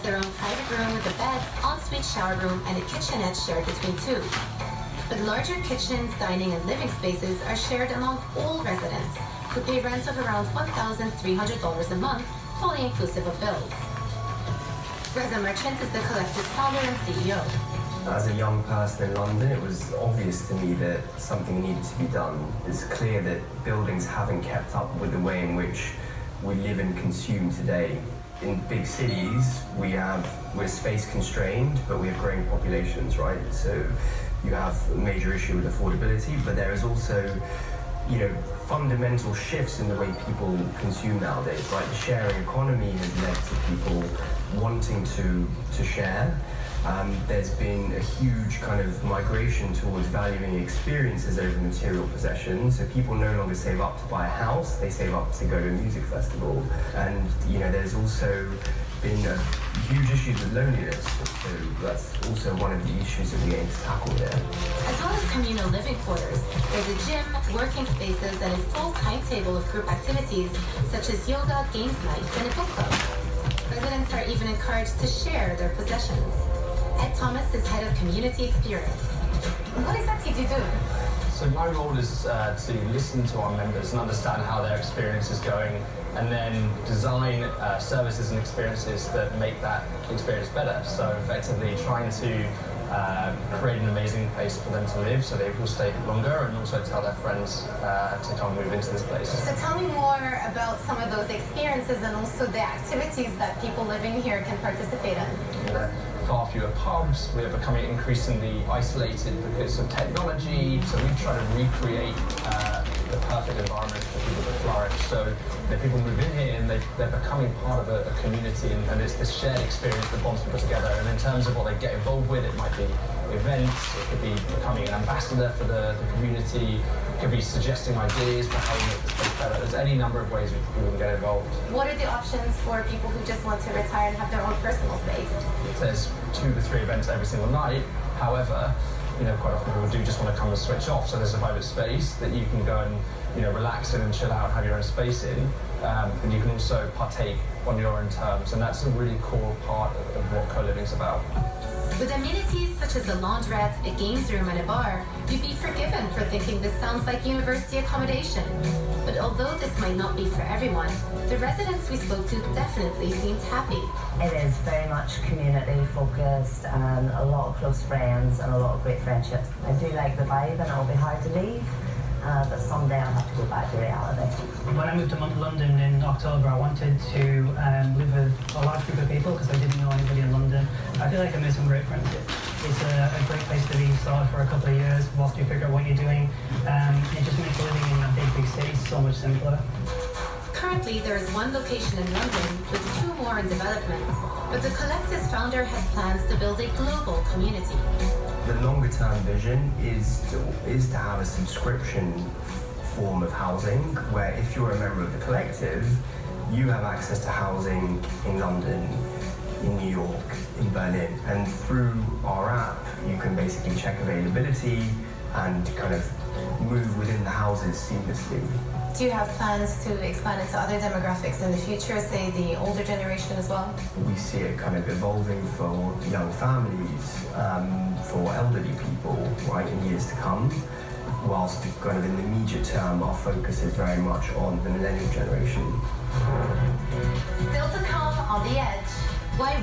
their own private room with a bed, ensuite shower room, and a kitchenette shared between two. But larger kitchens, dining, and living spaces are shared among all residents, who pay rent of around $1,300 a month, fully inclusive of bills. Reza Merchant is the collective's founder and CEO. As a young person in London, it was obvious to me that something needed to be done. It's clear that buildings haven't kept up with the way in which we live and consume today. In big cities, we're space constrained, but we have growing populations, right? So you have a major issue with affordability, but there is also, fundamental shifts in the way people consume nowadays, right? The sharing economy has led to people wanting to share. There's been a huge kind of migration towards valuing experiences over material possessions. So people no longer save up to buy a house, they save up to go to a music festival. And, there's also been a huge issue with loneliness. So that's also one of the issues that we aim to tackle there. As well as communal living quarters, there's a gym, working spaces, and a full timetable of group activities such as yoga, games nights, and a book club. Residents are even encouraged to share their possessions. Ed Thomas is head of community experience. What exactly do you do? So my role is to listen to our members and understand how their experience is going, and then design services and experiences that make that experience better. So effectively trying to create an amazing place for them to live so they will stay longer, and also tell their friends to come move into this place. So tell me more about some of those experiences and also the activities that people living here can participate in. Far fewer pubs, we're becoming increasingly isolated because of technology, so we've tried to recreate the perfect environment for people to flourish. So people move in here and they're becoming part of a community, and it's this shared experience that bonds people together. And in terms of what they get involved with, it might be events, it could be becoming an ambassador for the community, it could be suggesting ideas for how we make this place better. There's any number of ways we can get involved. What are the options for people who just want to retire and have their own personal space? There's 2 to 3 events every single night. However, quite often people do just want to come and switch off. So there's a private space that you can go and relax in and chill out, have your own space in, and you can also partake on your own terms. And that's a really core part of what co-living is about. With amenities such as a laundrette, a games room, and a bar, you'd be forgiven for thinking this sounds like university accommodation. But although this might not be for everyone, the residents we spoke to definitely seemed happy. It is very much community focused, and a lot of close friends and a lot of great friendships. I do like the vibe, and it'll be hard to leave. But someday I'll have to go back to reality. When I moved to London in October, I wanted to live with a large group of people because I didn't know anybody in London. I feel like I made some great friendships. It's a great place to be started for a couple of years whilst you figure out what you're doing. It just makes living in a big city so much simpler. Currently, there is 1 location in London with 2 more in development, but the collective's founder has plans to build a global community. The longer term vision is to have a subscription form of housing where if you're a member of the collective, you have access to housing in London, in New York, in Berlin. And through our app, you can basically check availability and kind of move within the houses seamlessly. Do you have plans to expand into other demographics in the future, say the older generation as well? We see it kind of evolving for young families, for elderly people, right, in years to come, whilst kind of in the immediate term, our focus is very much on the millennial generation. Still to come on The Edge. Why